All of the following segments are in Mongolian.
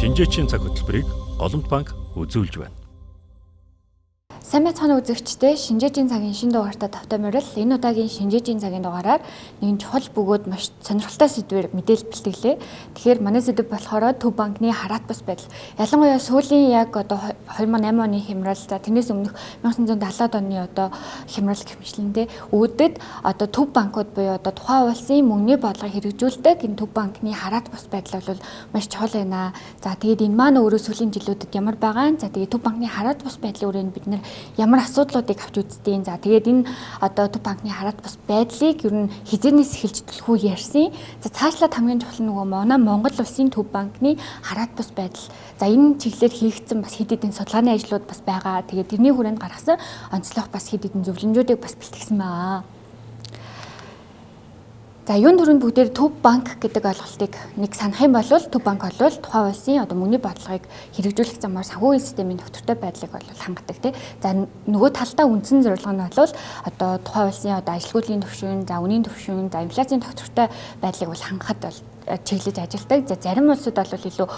Шинжээчийн цаг хөтөлбөрийг Голомт банк үзүүлж байна. Сайн байцгаана үзэгчдээ, шинжээчийн цагийн шинэ дугаартаа тавтай морил. Энэ удаагийн шинжээчийн цагийн дугаараар нэгэн чухал бөгөөд маш сонирхолтой сэдвээр мэдээлэл бэлтгэлээ. Тэгэхээр манай сэдв болохоор Төв банкны хараат бус байдал. Ялангуяа сүүлийн яг одоо 2008 оны хямрал, за тэрнээс өмнөх 1970-ад оны одоо хямрал гэмшлэндээ өвдөд одоо Төв банкуд буюу одоо тухайн улсын мөнгөний бодлогыг хэрэгжүүлдэг энэ Төв банкны хараат бус байдал бол маш чухал байна. За тэгээд энэ маань өөрөө сүүлийн жилүүдэд ямар байгаа нь, за тэгээд Төв банкны хараат бус байдлын үрээнд бид нэр ямар асуудлуудыг авч үзтiin. За тэгээд энэ одоо Төв банкны хараат бус байдлыг ер нь хизээнээс эхэлж төлхөө ярьсан. За цаашлаад хамгийн чухал нь нөгөө манай Монгол улсын Төв банкны хараат бус байдал. За энэ чиглэлээр хийгдсэн бас хэд хэдэн судалгааны ажлууд бас байгаа. Тэгээд тэрний хүрээнд гаргасан онцлог бас хэд хэдэн зөвлөмжүүдийг бас бэлтгэсэн байгаа. За юун төрөнд бүгдээр Төв банк гэдэг ойлголтыг нэг санах юм бол Төв банк бол тухайн улсын одоо мөнгөний бодлогыг хэрэгжүүлэх замаар санхүүгийн системийн тогтвортой байдлыг бол хангадаг тийм. За нөгөө талдаа үндсэн зорилго нь бол одоо тухайн улсын одоо ажилгүйдлийн түвшин, за үнийн түвшин, за инфляцийн тогтвортой байдлыг бол хангахад бол чиглэж ажилладаг. За зарим улсууд бол илүү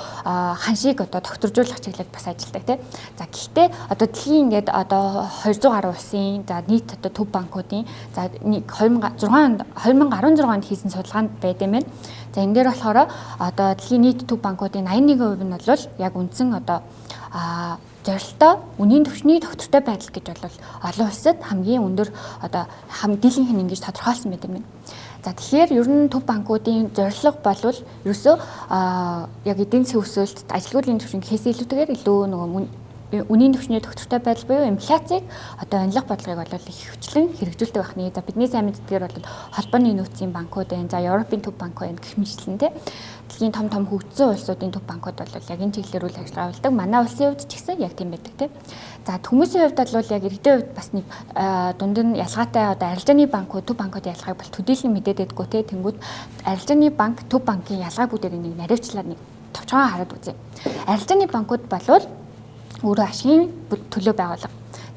ханшийг одоо докторжуулах чиглэлд бас ажилладаг тийм. За гэхдээ одоо дэлхийн ингээд одоо 200 гаруй улсын за нийт одоо Төв банкуудын за 2016 онд хийсэн судалгаанд байд юм байна. За энэ дээр болохоор одоо дэлхийн нийт Төв банкуудын 81% нь бол яг үндсэн одоо зорилттой үнийн түвшний доктортой байдал гэж бол олон улсад хамгийн өндөр одоо дийлэнх нь ингэж тодорхойлсон байдаг юм. За тэгэхээр ер нь Төв банкуудын зорилго болвол ерөөсөө яг эдийн засгийн өсөлт ажилгүйдлийн түвшин гэхээс илүүтэйгээр илүү нөгөө үнийн түвшний доктортой байдал буюу инфляцийг одоо онилох бодлогыг бол их хвчлэн хэрэгжүүлдэг байх нэ. За бидний сайн мэддгээр бол холбооны нөөцийн банкуд байна. За Европын Төв банк байна гэх мэтлэн те. Дэлхийн том хөгжсөн улсуудын Төв банкуд бол яг энэ чиглэлээр үйл ажиллагаа явуулдаг. Манай улсын хувьд ч гэсэн яг тийм байдаг те. За хүмүүсийн хувьд бол яг иргэдийн хувьд бас нэг дунд нь ялгаатай одоо арилжааны банкуд Төв банкуудын ялгааг бол төдийлөн мэдээд байдгүй те. Тэнгүүд арилжааны банк Төв банкын ялгааг бүгдээр нэг наривчлаад нэг товчхон хараад үзье. Арилжааны банкуд болвол өөрөө ашигын төлөө байгуулга.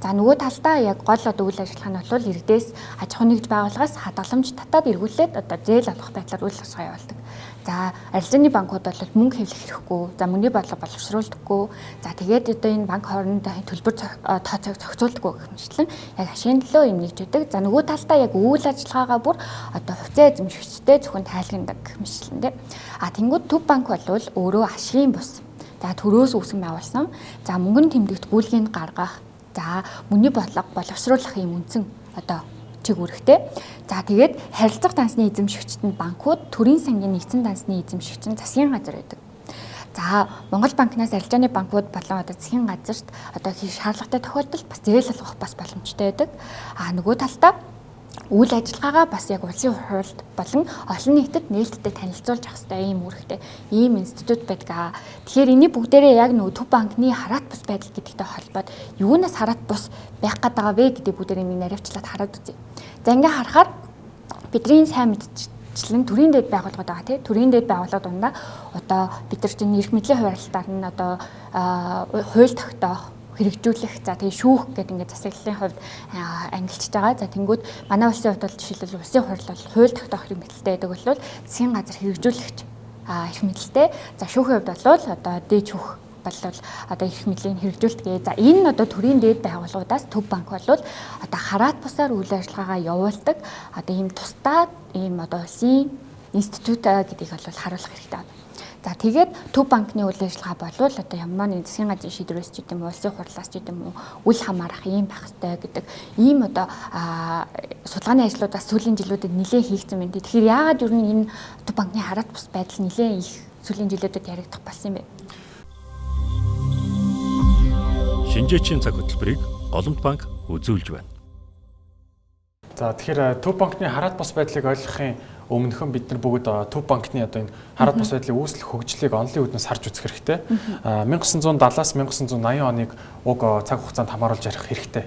За нөгөө талдаа яг гол одоо үйл ажиллагаа нь бол иргэдээс аж ахуй нэгж байгууллагаас хадгаламж татаад эргүүлээд одоо зээл олох байдлаар үйл ажиллагаа явуулдаг. За арилжааны банкуд бол мөнгө хэвлэх хэрэггүй. За мөнгөний бодлого боловсруулдаггүй. За тэгээд одоо энэ банк хоорондоо төлбөр тооцоог зохицуулдаггүй гэх мэтлэн яг ашигын төлөө юм нэгжүүдэг. За нөгөө талдаа яг үйл ажиллагаагаа бүр одоо хувьцаа эзэмшигчтэй зөвхөн тайлгнадаг гэх мэтлэн дээ. Тэнгүүд Төв банк бол өөрөө ашигын бус. За төрөөс үүсгэн байгуулсан. За мөнгөний тэмдэгт гүйлгийг гаргах. За мөнгөний бодлого боловсруулах юм үндсэн одоо чиг үүрэгтэй. За тэгээд харилцах дансны эзэмшигчд нь банкуд, төрийн сангийн нэгдсэн дансны эзэмшигч нь засгийн газар байдаг. За Монгол банкнаас арилжааны банкуд болон одоо засгийн газарт одоо хийх шаардлагатай тохиолдолд бас зээл олгох бас боломжтой байдаг. Нөгөө талдаа үйл ажиллагаагаа бас яг улсын хуульд болон олон нийтэд нээлттэй танилцуулж авах хэрэгтэй ийм үүрэгтэй ийм институт байдаг. Тэгэхээр энийг бүгдээрээ яг нөгөө Төв банкны хараат бус байдал гэдэгтэй холбоод юунаас хараат бус байх гээд байгаа вэ гэдэг бүгдээрээ нэг наривчлаад хараад үзье. За ингээ харахаар бидний сайн мэдчлэн төрийн дэд байгууллагууд байгаа тийм. Төрийн дэд байгууллагууд дундаа одоо бид нар чинь эрх мэдлийн хуваарлалтаар нь одоо хууль тогтоох хэрэгжүүлэх за тэгээ шүүх гэдэг ингээд засаглалын хувьд ангилчж байгаа. За тэнгүүд манай улсын хувьд бол жишээлбэл улсын хурл бол хууль тогтоох эрх мэдэлтэй байдаг бол засгийн газар хэрэгжүүлэгч эрх мэдэлтэй. За шүүхийн хувьд бол одоо дээд шүүх бол одоо эрх мэдлийг хэрэгжүүлдэг. За энэ одоо төрийн дээд байгууллагуудаас Төв банк бол одоо хараат бусаар үйл ажиллагаагаа явуулдаг. Одоо ийм тусдаа ийм одоо улсын институт гэдгийг бол харуулах хэрэгтэй байна. За тэгээд Төв банкны үйл ажиллагаа болвол одоо ямар нэгэн засгийн газрын шийдвэрээс ч гэдэм үү, улсын хурлаас ч гэдэм үү, үл хамаарах юм байх хэрэгтэй гэдэг ийм одоо судалгааны ажлуудаас сүүлийн жилүүдэд нэлээд хийгдсэн байна. Тэгэхээр яагаад юу энэ Төв банкны хараат бус байдал нэлээд их сүүлийн жилүүдэд яригдах болсон юм бэ? Шинжээчийн цаг хөтөлбөрийг Голомт банк үзүүлж байна. За тэгэхээр Төв банкны хараат бус байдлыг ойлгохын өмнөхөн бид нар бүгд Төв банкны одоо энэ хараат бус байдлын үүсэл хөгжлийг онлын үүднээс харж үзэх хэрэгтэй. 1970-аас 1980 оныг уг цаг хугацаанд хамааруулж ярих хэрэгтэй.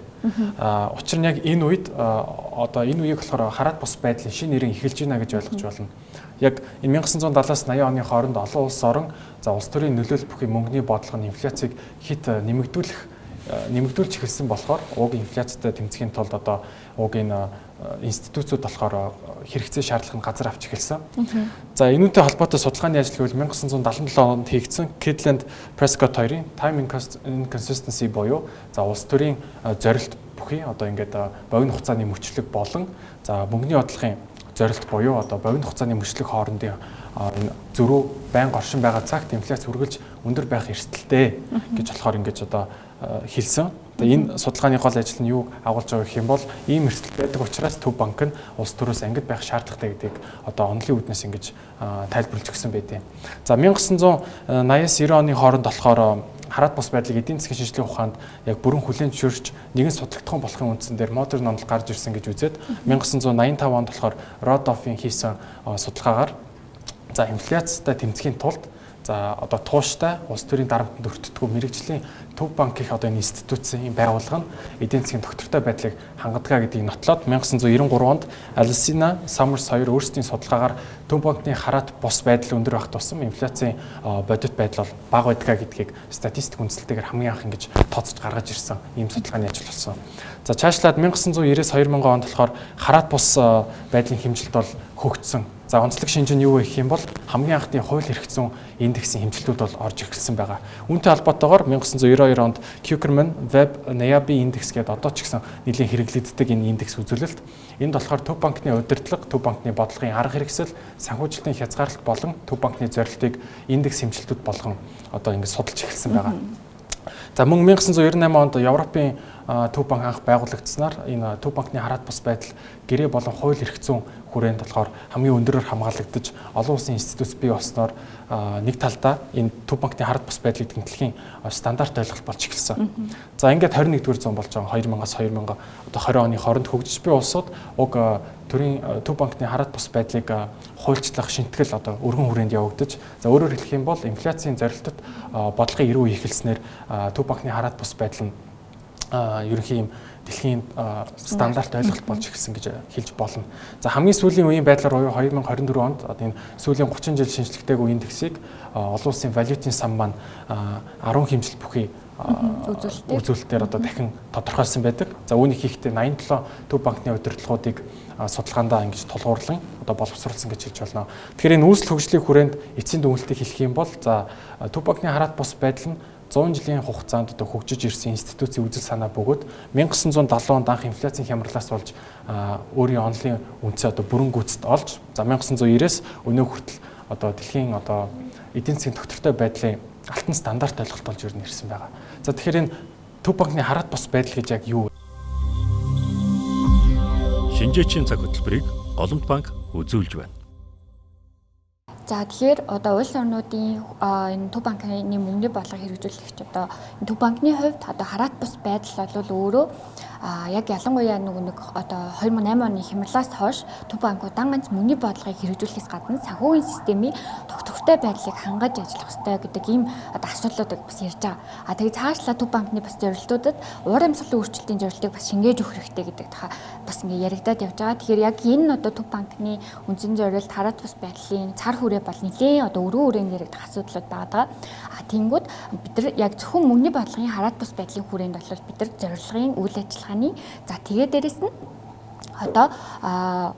Учир нь яг энэ үед одоо энэ үеийг болохоор хараат бус байдлын шинэ нэрийг эхэлж байна гэж ойлгож байна. Яг энэ 1970-аас 80 оны хооронд олон улс орон за улс төрийн нөлөөлөл бүхий мөнгөний бодлого нь инфляцийг хит нэмэгдүүлэх нэмэгдүүлж эхэлсэн болохоор уугийн инфляцтай тэмцэхийн тулд одоо уугийн институтууд болохоор хэрэгцээ шаардлага нь газар авч эхэлсэн. За энүүнтэй холбоотой судалгааны ажил гэвэл 1977 онд хийгдсэн Kirtland Prescott хоёрын Time Inconsistency буюу за улс төрийн зорилт бүхий одоо ингээд богино хугацааны мөчлөг болон за мөнгөний бодлогын зорилт буюу одоо богино хугацааны мөчлөг хоорондын энэ зөрүү байнга оршин байгаа цагт инфляц үргэлж өндөр байх эрсдэлтэй гэж болохоор ингэж одоо хэлсэн. Энэ судалгааны гол ажил нь юу агуулж байгаа гэх юм бол ийм эрсдэл байдаг учраас Төв банк нь улс төрөөс ангид байх шаардлагатай гэдгийг одоо онолын үүднээс ингэж тайлбарлаж өгсөн байдیں۔ За 1980-аас 90 оны хооронд болохоор хараат бус байдлыг эдийн засгийн шинжилгээ ухаанд яг бүрэн хүлээн зөвшөөрч нэгэн судалдахгүй болохын үндсэн дээр модерн онол гарч ирсэн гэж үзээд 1985 онд болохоор Родоффийн хийсэн судалгаагаар за инфляцтай тэмцэхийн тулд за одоо тууштай улс төрийн дарамтанд өртдөггүй мэрэгжлийн Төв банк их одоо энэ институцийн байгууллага нь эдийн засгийн доктортой байдлыг хангадгаа гэдгийг нотлоод 1993 онд Alcina Summers хоёр өөрсдийн судалгаагаар Төв банкны хараат бус байдал өндөр байх тусам инфляцийн бодит байдал бол бага байдгаа гэдгийг статистик үндэслэлтэйгээр хамгийн анх ингэж тооцож гаргаж ирсэн ийм судалгааны ажил болсон. За цаашлаад 1990-с 2000 онд болохоор хараат бус байдлын хэмжилт бол хөгжсөн. За онцлог шинж нь юу вэ гэх юм бол хамгийн анхны хууль эрх зүйн индексийн хэмжилтүүд бол орж ирсэн байгаа. Үүнтэй холбоотойгоор 1992 онд Kuckerman Web Nayabi индекс гэдэг одоо ч гэсэн нэлийн хэрэглэгддэг энэ индекс үзүүлэлт. Энд болохоор Төв банкны удирдлага, Төв банкны бодлогын арга хэрэгсэл, санхүүжилтийн хязгаарлалт болон Төв банкны зорилтыг индекс хэмжилтүүд болгон одоо ингэ судалж эхэлсэн байгаа. За мөн 1998 онд Европын Төв банк анх байгуулагдсанаар энэ Төв банкны хараат бус байдал гэрээ болон хууль эрх зүйн хүрээнд болохоор хамгийн өндөрөөр хамгаалагдаж олон улсын институт бий болсноор нэг талдаа энэ Төв банкны хараат бус байдлыг тэмдэглэхийн стандарт ойлголт болж эхэлсэн. За ингээд 21-р зуун болж байгаа 2000-аас 2020 оны хооронд хөгжиж буй улсууд уг төрийн Төв банкны хараат бус байдлыг хуульчлах шинтгэл одоо өргөн хүрээнд явагдаж за өөрөөр хэлэх юм бол инфляцийн зорилтод бодлогын эрүү эхэлснээр Төв банкны хараат бус байдал нь ерөнхийн дэлхийн стандарт ойлголт болж эхэлсэн гэж хэлж болно. За хамгийн сүүлийн үеийн байдлаар 2024 онд одоо энэ сүүлийн 30 жил шинжлэхтэйг индексийг олон улсын валютын сан маань 10 хэмжил бүхий үзүүлэлтээр одоо дахин тодорхойлсон байдаг. За үүнийг хийхдээ 87 Төв банкны удирдлагуудыг судалгаандаа ингэж тулгуурлан одоо боловсруулсан гэж хэлж байна. Тэгэхээр энэ үүсэл хөгжлийн хүрээнд эцсийн дүгнэлтийг хэлэх юм бол за Төв банкны хараат бус байдал нь 100 жилийн хугацаанд одоо хөгжиж ирсэн институцийн үзэл санаа бөгөөд 1970 онд анх инфляцийн хямралаас болж өөрийн онолын үнцээ одоо бүрэн гүйцэд олж за 1990-с өнөө хүртэл одоо дэлхийн одоо эдийн засгийн доктортой байдлын алтан стандарт ойлголт болж ирсэн байгаа. За тэгэхээр энэ Төв банкны хараат бус байдал гэж яг юу вэ? Шинжээчийн цаг хөтөлбөрийг Голомт банк үзүүлж байна. За тэгэхээр одоо улс орнуудын энэ Төв банкны мөнгөний бодлого хэрэгжүүлэгч одоо Төв банкны хувьд одоо хараат бус байдал бол өөрөө яг ялангуяа нэг одоо 2008 оны хямралаас хойш Төв банк удаан ганц мөнгөний бодлогыг хэрэгжүүлэхээс гадна санхүүгийн системийн доктортой байдлыг хангаж ажиллах ёстой гэдэг ийм одоо асуудлуудыг бас ярьж байгаа. Тэгээд цаашлаа Төв банкны бас зорилтуудад уур амьсгалын өөрчлөлтийн зорилтыг бас шингээж өгөх хэрэгтэй гэдэг бас ингээ яригадаад явж байгаа. Тэгэхээр яг энэ одоо Төв банкны үндсэн зорилт хараат бус байдлын цар хүрээ бол нэлээд одоо өрөө үрээнд яригдах асуудлууд байгаа. Тэнгүүд бид нар яг зөвхөн мөнгөний бодлогын хараат бус байдлын хүрээнд бол бид нар зорилгын үйл ажиллагааны за тэгээ дээрэс нь одоо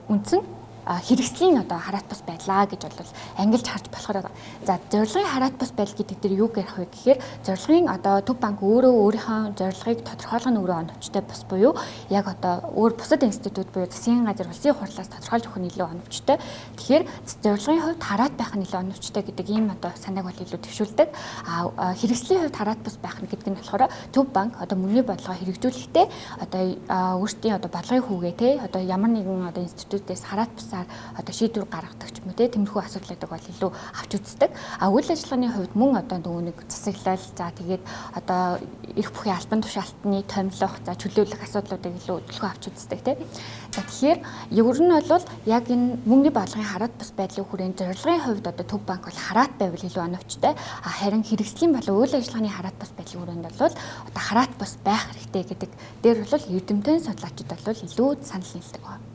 үндсэн хэрэгслийн одоо хараат бус байлаа гэж бол ангилж харж болохоор байгаа. За зорилгын хараат бус байдал гэдэг дээр юу гэх вэ гэхээр зорилгын одоо Төв банк өөрийнхөө зорилгыг тодорхойлох нь өөрөө оновчтой бас буюу яг одоо өөр бусад институт буюу засгийн газар улсын хурлаас тодорхойлж өгөх нь илүү оновчтой. Тэгэхээр зорилгын хувьд хараат байх нь илүү оновчтой гэдэг ийм одоо санааг бол илүү төвшүүлдэг. Хэрэгслийн хувьд хараат бус байх нь гэдэг нь болохоор Төв банк одоо мөнгөний бодлогоо хэрэгжүүлэхдээ одоо өөрсдийн одоо бодлогын хүүгээ те одоо ямар нэгэн одоо институтээс хараат бус одоо шийдвэр гаргадаг ч юм уу тиймэрхүү асуудлуудыг бол илүү авч үздэг. Үйл ажиллагааны хувьд мөн одоо нөгөө нэг засаглал за тэгээд одоо эрх бүхий албан тушаалтны томилох за чөлөөлөх асуудлуудыг илүү төлхөө авч үздэг тийм. За тэгэхээр ер нь бол яг энэ мөнгөний бодлогын хараат бус байдлын хүрээнд зорилгын хувьд одоо Төв банк бол хараат байвал илүү оновчтой. Харин хэрэгслийн болон үйл ажиллагааны хараат бус байдлын хүрээнд бол одоо хараат бус байх хэрэгтэй гэдэг дээр бол эрдэмтэн судлаачид бол илүү санал нийлдэг байна.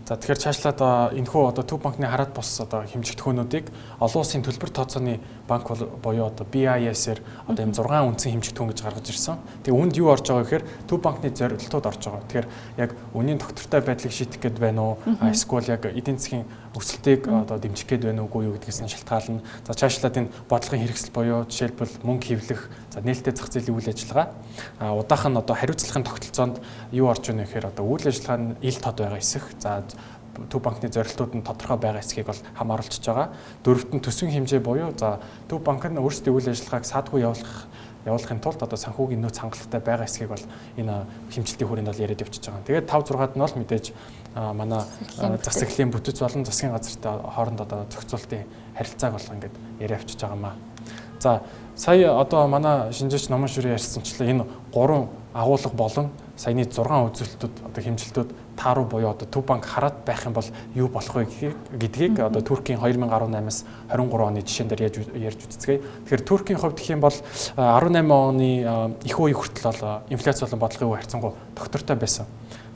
За тэгэхээр цаашлаад энэхүү Төв банкны хараат бус хэмжигдэхүүнүүдийг олон улсын төлбөр тооцооны банк буюу BIS-ээр ийм 6 үндсэн хэмжигдэхүүн гэж гаргаж ирсэн. Тэгээ үүнд юу орж байгаа гэхээр Төв банкны зорилтууд орж байгаа. Тэгэхээр яг үнийн тогтвортой байдлыг шийдэх гээд байна уу? Эсвэл яг эдийн засгийн өсөлтийг дэмжих гээд байна уугүй юу гэдгээс нь шалтгаална. За цаашлаад энэ бодлогын хэрэгсэл буюу жишээлбэл мөнгө хэвлэх, за нээлттэй зах зээлийн үйл ажиллагаа. Удаах нь хариуцлагын тогтолцоонд юу орж ийнэ гэхээр үйл ажиллагаа нь ил тод байгаа эсэх. За Төв банкны зорилтууд нь тодорхой байгаа эсхийг бол хамааруулж байгаа. Дөрөвт нь төсвийн хэмжээ буюу за Төв банк нь өөрсдийн үйл ажиллагааг саадгүй явуулахын тулд санхүүгийн нөөц хангалттай байгаа эсхийг бол энэ хэмжилтийн хүрээнд бол яриад явчихж байгаа. Тэгээд 5 6-ад нь бол мэдээж манай засаглалын бүтэц болон засгийн газартай хооронд зохицуултын харилцааг бол ингээд яриа авчиж байгаамаа. За сая манай шинжээч номон шүрээ ярьсанчлаа энэ 3 агуулга болон саяны 6 үзүүлэлтүүд хэмжилтүүд тааруу буюу Төв банк хараат байх юм бол юу болох вэ гэдгийг Туркийн 2018-аас 23 оны жишээн дээр ярьж үзцгээе. Тэгэхээр Туркийн хувьд гэх юм бол 18 оны их үе хүртэл инфляц болон бодлогын үе харьцангуй доктортой байсан.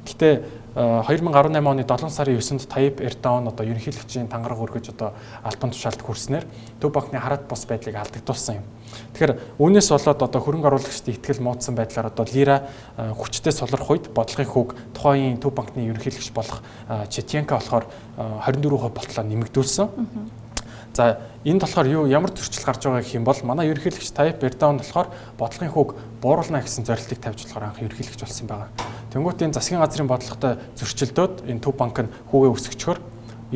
Гэхдээ 2018 оны 7 сарын 9-нд Таyyip Erdoğan ерөнхийлөгчийн тангараг өргөж албан тушаалд хүрснээр Төв банкны хараат бус байдлыг алдагдуулсан юм. Тэгэхээр үүнээс болоод хөрөнгө оруулагчдын итгэл муудсан байдлаар лира хүчтэй сулрах үед бодлогын хүүг тухайн Төв банкны ерөнхийлөгч болох Чеченко болохоор 24% болтлоо нэмэгдүүлсэн. За энд болохоор ямар зөрчил гарч байгаа гэх юм бол манай ерөнхийлөгч Tayyip Erdoğan болохоор бодлогын хүүг бууруулна гэсэн зорилтыг тавьж болохоор анх ерөнхийлөгч болсон байгаа. Тэнгүүт энэ засгийн газрын бодлоготой зөрчилдөөд энэ Төв банк нь хүүгээ өсгөчхөр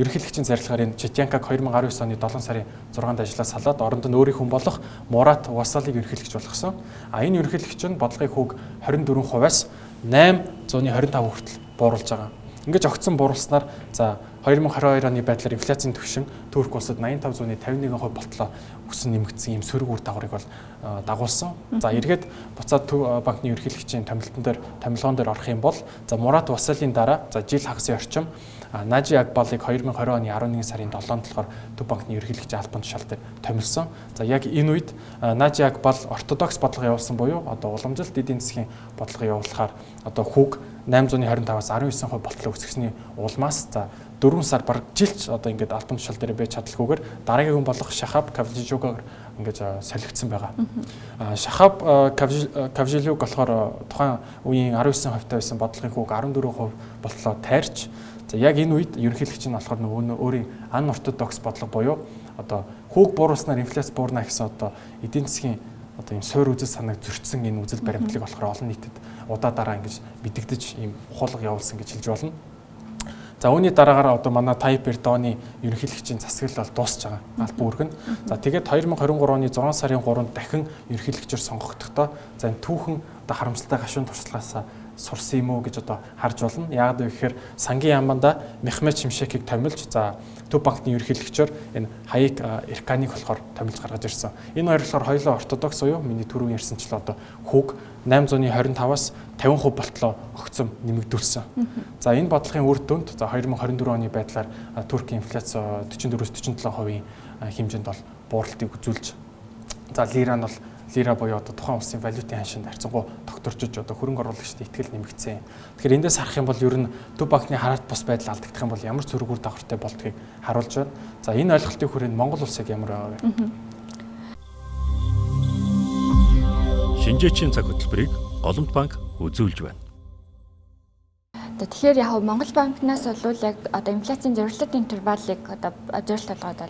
ерөнхийлөгчийн зарилгаар энэ Чеченког 2019 оны 7 сарын 6-нд ажиллаж салаад оронд нь өөрийн хүн болох Мурат Васалыг ерөнхийлөгч болгосон. Энэ ерөнхийлөгч нь бодлогын хүүг 24%-аас 825 хүртэл бууруулж байгаа. Ингэж огцон бууруулснаар за 2022 оны байдлаар инфляцийн түвшин Турк улсад 85.51% болтлоо өсөн нэмэгдсэн ийм сөрөг үр дагаврыг бол дагуулсан. За эргээд буцаад Төв банкны ерөнхийлөгчийн томилгоон дээр орох юм бол за Мурат Васалын дараа за жил хагасын орчим Нажи Агбалыг 2020 оны 11 сарын 7-нд болохоор Төв банкны ерөнхийлөгчийн албан тушаал дээр томилсон. За яг энэ үед Нажи Агбал ортодокс бодлого явуулсан буюу уламжилт эдийн засгийн бодлого явуулахаар хүүг 825-аас 19% болтлоо өсгсөний улмаас за 4 сар бараг жилч ингээд албан тушаал дээр байж чадлаггүйгээр дараагийн хүн болох Шахаб Кавжилюгаар ингээд солигдсон байгаа. Шахаб Кавжилюг болохоор тухайн үеийн 19% байсан бодлогын хүүг 14% болтлоо тайрч за яг энэ үед ерөнхийлөгч нь болохоор нөгөө өөрийн анортодокс бодлого буюу хүүг бууруулснаар инфляц буурна гэсэн эдийн засгийн ийм суур үзэл санааг зөрчсөн энэ үзэл баримтлаг болохоор олон нийтэд удаа дараа ингэж мэдэгдэж ийм ухуулга явуулсан гэж хэлж болно. За үүний дараагаар манай Tayyip Erdoğan-ы ерөнхийлөгчийн засаглал бол дуусж байгаа. Албан үүрэг нь. За тэгээд 2023 оны 6 сарын 3-нд дахин ерөнхийлөгчөөр сонгогдохдоо за энэ түүхэн харамсалтай гашуун туршлагаас сурсан юм уу гэж харж болно. Яагаад вэ гэхээр сангийн яаманда Мехмед Шимшекийг томилж за Төв банкны ерөнхийлөгчөөр энэ Tayyip Erdoğan'ыг болохоор томилж гаргаж ирсэн. Энэ хоёр болохоор хоёулаа ортодокс буюу миний түрүүн ярьсанчлаа хүүг 825-аас 50% болтлоо огцом нэмэгдүүлсэн. За энэ бодлогын үр дүнд за 2024 оны байдлаар Туркийн инфляц 44-47% хэмжээнд бол бууралтыг үзүүлж за лира нь бол лира буюу тухайн улсын валютын ханшинд харьцангуй докторчиж хөрөнгө оруулагчдын итгэл нэмэгдсэн. Тэгэхээр эндээс харах юм бол ер нь Төв банкны хараат бус байдал алдагдах юм бол ямар цөрөг үр дагавартай болдгийг харуулж байна. За энэ ойлголтын хүрээнд Монгол улс яг ямар байгаа вэ? Шинжээчийн цаг хөтөлбөрийг Голомт банк үзүүлж байна. Тэгэхээр яг Монгол банкнаас бол яг инфляцийн зорилттой интервалыг зорилт болгоод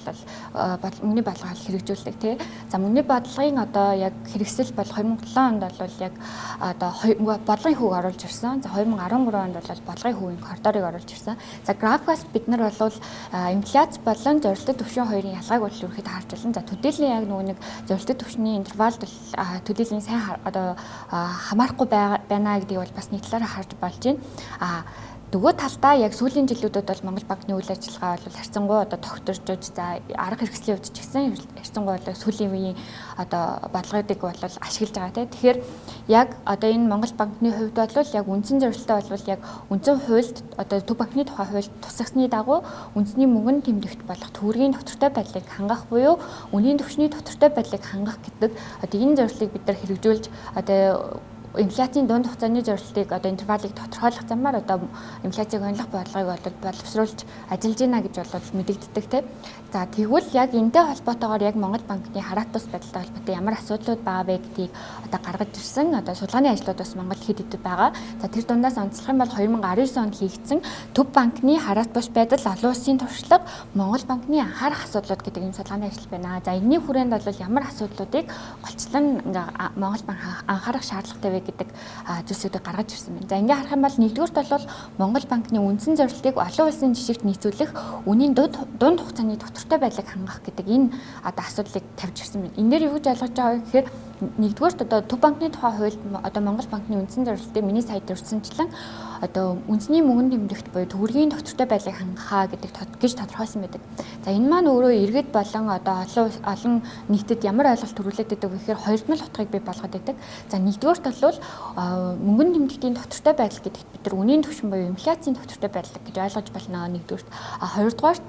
бол мөнгөний бодлогыг хэрэгжүүлдэг тий. За мөнгөний бодлогын яг хэрэгсэл бол 2007 онд бол яг бодлогын хүүг оруулж ирсэн. За 2013 онд бол бодлогын хүүгийн коридорыг оруулж ирсэн. За графикаас бид нар бол инфляц болон зорилттой түвшин хоёрын ялгааг бол ерөөхдөө харж байна. За төдийлөн яг нэг зорилттой түвшний интервалд төдийлөн сайн хамаарахгүй байна гэдгийг бол бас нэг талаараа харж болж байна. Нөгөө талдаа яг сүүлийн жилүүдэд бол Монгол банкны үйл ажиллагаа бол харьцангуй тогтворж за арга хэрэгслийн хувьд ч гэсэн харьцангуй сүүлийн үеийн бодлогыг бол ашиглаж байгаа тийм. Тэгэхээр яг энэ Монгол банкны хувьд бол яг үндсэн зорилттой бол яг үндсэн хуульд Төв банкны тухай хуульд тусгасны дагуу үндэсний мөнгөнд тэмдэгт болох төгрөгийн доктортой байдлыг хангах буюу үнийн түвшний доктортой байдлыг хангах гэдэг энэ зорилтыг бид нар хэрэгжүүлж инфляцийн дунд хугацааны зорилтыг одоо интервалыг тодорхойлох замаар одоо инфляцийг хөндлөх бодлогыг боловсруулж ажиллаж байна гэж бол мэдэгддэг тийм. За тэгвэл яг энэтэй холбоотойгоор яг Монгол банкны хараат бус байдалтай холбоотой ямар асуудлууд байгаа вэ гэдгийг одоо гаргаж ирсэн одоо судалгааны ажлууд бас Монгол хэд хэдэд байгаа. За тэр дундаас онцлох юм бол 2019 онд хийгдсэн Төв банкны хараат бус байдал олон улсын туршлага Монгол банкны анхаарах асуудлууд гэдэг юм судалгааны ажил байна. За энэний хүрээнд бол ямар асуудлуудыг голчлон Монгол банк анхаарах шаардлагатай вэ гэдэг зүйлсүүдийг гаргаж ирсэн байна. За ингээ харах юм бол нэгдүгürt бол Монгол банкны үндсэн зорилтыг олон улсын жишгт нийцүүлэх үнийн дунд хугацааны доктортой байдлыг хангах гэдэг энэ одоо асуудлыг тавьж ирсэн байна. Энэ дээр юу гэж ойлгож байгаа вэ гэхээр нэгдүгürt одоо Төв банкны тухай хуульд одоо Монгол банкны үндсэн зорилтыг миний саяд өрсөнчлэн одоо үндэсний мөнгөнд тэмдэгт буюу төгрөгийн доктортой байдлыг хангахаа гэж тодорхойлсон байдаг. За энэ маань өөрөө иргэд болон одоо олон нийтэд ямар ойлголт төрүүлээд байдаг вэ гэхээр хоёр нь л утгыг бий болгоод байдаг. За нэгдүгürt бол мөнгөнд тэмдэгтийн доктортой байдал гэдэгт бид нар үнийн түвшин буюу инфляцийн доктортой байдал гэж ойлгож байна нэгдүгürt. Хоёрдугаарт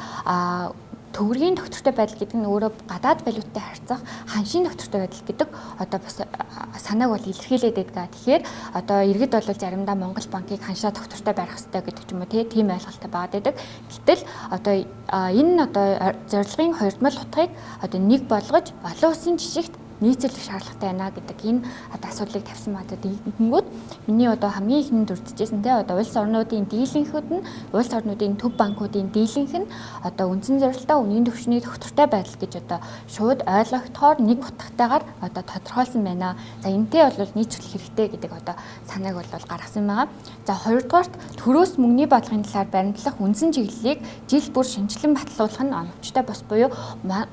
төгрөгийн доктортой байдал гэдэг нь өөрөө гадаад валюттай харьцах ханшийн доктортой байдал гэдэг одоо бас санааг бол илэрхийлээд байдаг. Тэгэхээр одоо иргэд бол заримдаа Монгол банкыг ханшаа доктортой барих хэрэгтэй гэдэг ч юм уу тийм ойлголттой байгаад байдаг. Гэтэл одоо энэ одоо зорилгын хоёрдмал утгыг одоо нэг болгож олон улсын жишгт нийцүүлэх шаардлагатай байна гэдэг энэ одоо асуудлыг тавьсан байна. Тэгэнгүүт миний одоо хамгийн ихэнд дурдчихсэн те одоо улс орнуудын дийлэнхүүд нь улс орнуудын төв банкуудын дийлэнх нь одоо үндсэн зорилтоо үнийн түвшний доктортой байдал гэж одоо шууд ойлгогдохоор нэг утгатайгаар одоо тодорхойлсон байна. За энэтэй бол нийцүүлэх хэрэгтэй гэдэг одоо санааг бол гаргасан байгаа. За хоёрдугаарт төрөөс мөнгөний бодлогын талаар баримтлах үндсэн чиглэлийг жил бүр шинжилэн батлуулах нь оновчтой бос буюу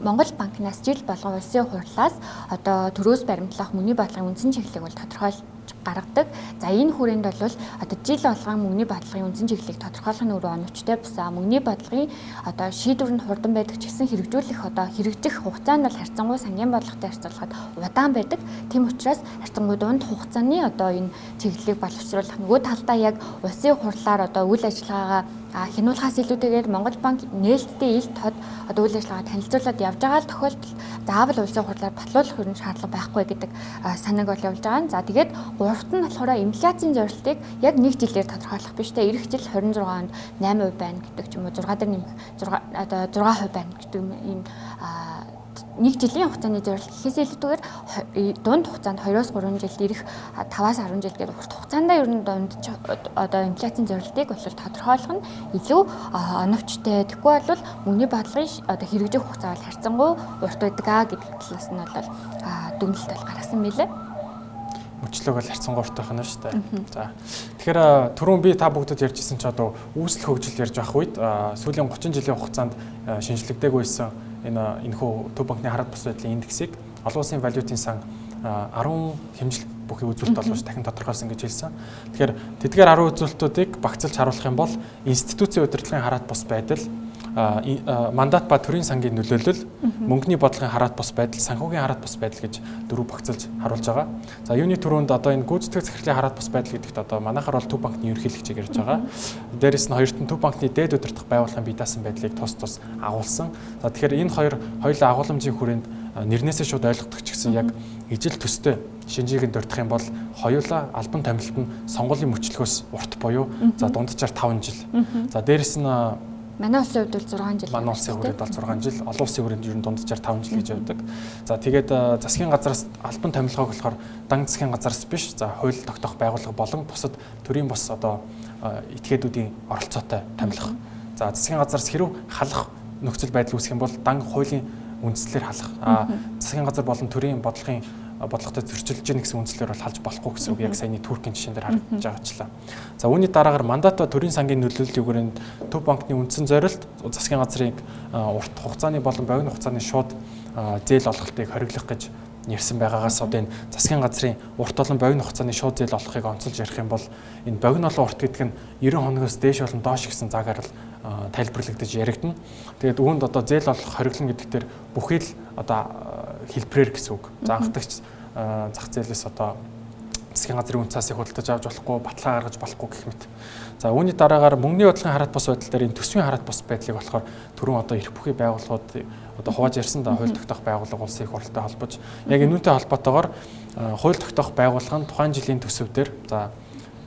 Монгол банкнаас жил болгон улсын хурлаас одоо төрөөс баримтлах мөнгөний бодлогын үндсэн чиглэлийг бол тодорхойлж гаргадаг. За энэ хүрээнд бол одоо жил болгон мөнгөний бодлогын үндсэн чиглэлийг тодорхойлох нь өөрөө оновчтой бусаа мөнгөний бодлогын одоо шийдвэрэнд хурдан байдаг ч гэсэн хэрэгжүүлэх одоо хэрэгжих хугацаа нь бол харьцангуй сангийн бодлоготой харьцуулахад удаан байдаг. Тийм учраас харьцангуй дунд хугацааны одоо энэ чиглэлийг боловсруулах нөгөө талдаа яг улсын хурлаар одоо үйл ажиллагаагаа хянуулахаас илүүтэйгээр Монгол банк нээлттэй ил тод одоо үйл ажиллагаа танилцуулаад явж байгаа тохиолдолд заавал улсын хурлаар батлуулах юм шаардлага байхгүй гэдэг санааг бол явуулж байгаа. За тэгээд гуравт нь болохоор инфляцийн зорилтыг яг нэг жилээр тодорхойлох биш те эх жил 26 онд 8% байна гэдэг ч юм уу 6 дээр нэмэх 6% байна гэдэг юм нэг жилийн хугацааны зорилт гэхээс илүүтэйгээр дунд хугацаанд 2-3 жилд ирэх 5-10 жил гэдэг урт хугацаанд ер нь дунд одоо инфляцийн зорилтыг бол тодорхойлох нь илүү оновчтой. Тэгэхгүй бол мөнгөний бодлогын одоо хэрэгжих хугацаа бол харьцангуй урт байдаг гэдэг талаас нь бол дүгнэлт бол гаргасан мэлээ. Мөчлөг бол харьцангуй урт байх нь шүү дээ. За тэгэхээр түрүүн би та бүгдэд ярьжсэн ч одоо үүсэл хөгжил ярьж байх үед сүүлийн 30 жилийн хугацаанд шинжлэгдээгүй байсан энэхүү Төв банкны хараат бус байдлын индексийг олон улсын валютын сан 10 хэмжил бүхий үзүүлэлт олгож дахин тодорхойлсон гэж хэлсэн. Тэгэхээр тэдгээр 10 үзүүлэлтүүдийг багцлж харуулах юм бол институцийн удирдлагын хараат бус байдал, мандат ба төрийн сангийн нөлөөлөл, мөнгөний бодлогын хараат бус байдал, санхүүгийн хараат бус байдал гэж дөрөв багцлж харуулж байгаа. За юуны түрүүнд одоо энэ гүйцэтгэх захирлын хараат бус байдал гэдэгт одоо манайхаар бол Төв банкны ерөнхийлөгч ярьж байгаа. Дээрээс нь хоёрт нь Төв банкны дээд удирдах байгууллагын бие даасан байдлыг тус агуулсан. За тэгэхээр энэ хоёулаа агуулмжийн хүрээнд нэрнээсээ шууд ойлгодог ч гэсэн яг ижил төстэй шинжийг дурдах юм бол хоёулаа албан томилолт нь сонгуулийн мөчлөгөөс урт буюу за дунджаар 5 жил. За дээрэс нь манай улсын хувьд бол 6 жил. Манай улсын хувьд бол 6 жил, олон улсын хувьд ер нь дунджаар 5 жил гэж явдаг. За тэгээд засгийн газраас албан томилгоог болохоор дан засгийн газраас биш, за хууль тогтоох байгууллага болон бусад төрийн бос одоо этгээдүүдийн оролцоотой томилох. За засгийн газраас хэрв халах нөхцөл байдал үүсэх юм бол дан хуулийн үндслээр халах. Засгийн газар болон төрийн бодлоготой зөрчилж гэнэ гэсэн үндслээр бол халж болохгүй гэсэн үг яг саяны Туркийн жишээн дээр харагдаж байгаачлаа. За үүний дараагаар мандат ба төрийн сангийн нөлөөллийг Төв банкны үндсэн зорилт засгийн газрын урт хугацааны болон богино хугацааны шууд зээл олголтыг хориглох гэж нэрсэн байгаагаас одоо энэ засгийн газрын урт болон богино хугацааны шууд зээл олохыг онцолж ярих юм бол энэ богино болон урт гэдэг нь 90 хоногоос дээш болон доош гэсэн цагаар л тайлбарлагдаж яригдана. Тэгээд үүнд одоо зээл олох хориглон гэдэг дээр бүхий л одоо хэлбэрээр гэсэн үг. За анхдагч зах зээлээс одоо засгийн газрын үн цаасыг худалдаж авч болохгүй, баталгаа гаргаж болохгүй гэх мэт. За үүний дараагаар мөнгөний бодлогын хараат бус байдал дээр энэ төсвийн хараат бус байдлыг болохоор түрүүн одоо эрх бүхий байгууллагууд одоо хувааж ярьсан да хууль тогтоох байгууллага улсын их хурлтай холбож яг энүүнтэй холбоотойгоор хууль тогтоох байгууллага нь тухайн жилийн төсөв дээр за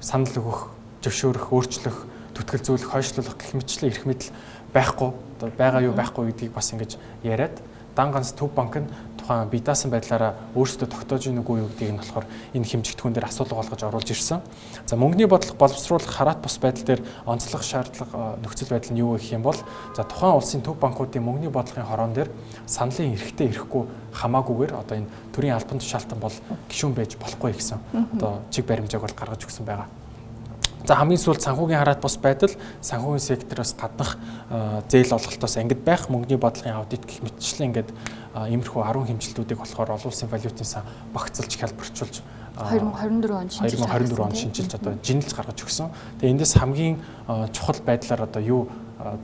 санал өгөх, зөвшөөрөх, өөрчлөх, түтгэлзүүлэх, хойшлуулах гэх мэтчлэн эрх мэдэл байхгүй одоо байгаа юу байхгүй гэдгийг бас ингэж яриад дан ганц төв банк нь тухайн бие даасан байдлаараа өөрсдөө тогтоож ийн үгүй юу гэдгийг нь болохоор энэ хэмжигдэхүүн дээр асуулга болгож оруулж ирсэн. За мөнгөний бодлого боловсруулах хараат бус байдал дээр онцлог шаардлага нөхцөл байдал нь юу гэх юм бол за тухайн улсын төв банкуудын мөнгөний бодлогын хорон дээр саналын эрхтэй эрэхгүй хамаагүйгээр одоо энэ төрийн албан тушаалтан бол гишүүн байж болохгүй гэсэн одоо чиг баримжааг бол гаргаж өгсөн байгаа. За хамгийн сүүлд санхүүгийн хараат бус байдал санхүүгийн сектороос гаднах зээл олголтоос ангид байх мөнгөний бодлогын аудит гэх мэтчлэн ингээд иймэрхүү 10 хэмжилтүүдийг болохоор олон улсын валютын сан багцлж хялбарчулж 2024 онд шинжилж одоо жинэлж гаргаж өгсөн. Тэгээ эндээс хамгийн чухал байдлаар одоо юу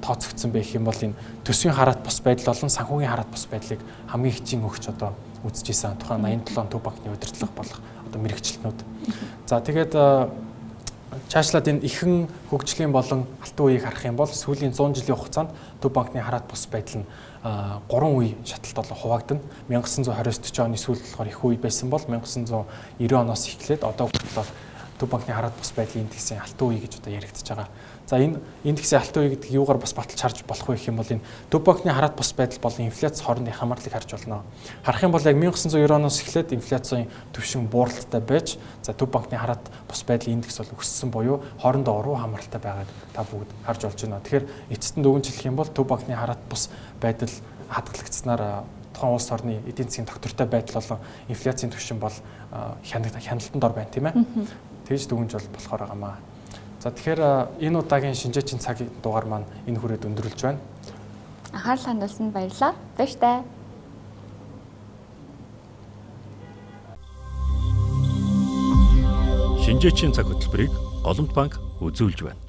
тооцогдсон бэ гэх юм бол энэ төсвийн хараат бус байдал болон санхүүгийн хараат бус байдлыг хамгийн хичээн өгч одоо үзэжсэн тухайн 87 төв банкны удирдлага болох одоо мэрэгчлэнүүд. За тэгээд цаашлаад энэ ихэн хөгжлийн болон алтан үеийг харах юм бол сүүлийн 100 жилийн хугацаанд төв банкны хараат бус байдал нь 3 үе шаталт болон хуваагдана. 1929 оны сүүлд болохоор их үе байсан бол 1990 оноос эхлээд одоо хүртэл төв банкны хараат бус байдлын индексийн алтан үе гэж одоо яригдчихэж байгаа. За энэ индексийн алтан үе гэдэг юугаар бас баталж харж болох вэ гэх юм бол энэ төв банкны хараат бус байдал болон инфляц хоорондын хамаарлыг харж болно. Харах юм бол яг 1990 оноос эхлээд инфляцийн түвшин бууралтай байж за төв банкны хараат бус байдлын индекс бол өссөн буюу хоорондоо уруу хамааралтай байгааг та бүгд харж болж байна. Тэгэхээр эцэст нь дүгнжлэх юм бол төв банкны хараат бус байдал хадгалагдсанаар тухайн улс орны эдийн засгийн доктортой байдал болон инфляцийн түвшин бол хяналтанд ор байна тийм ээ. Тэгж дүгнж бол болохоор байгаамаа. За тэгэхээр энэ удаагийн шинжээчийн цагийн дугаар маань энэ хүрээд өндөрлөж байна. Анхаарал хандуулсанд баярлалаа. Баяртай. Шинжээчийн цаг хөтөлбөрийг Голомт банк үзүүлж байна.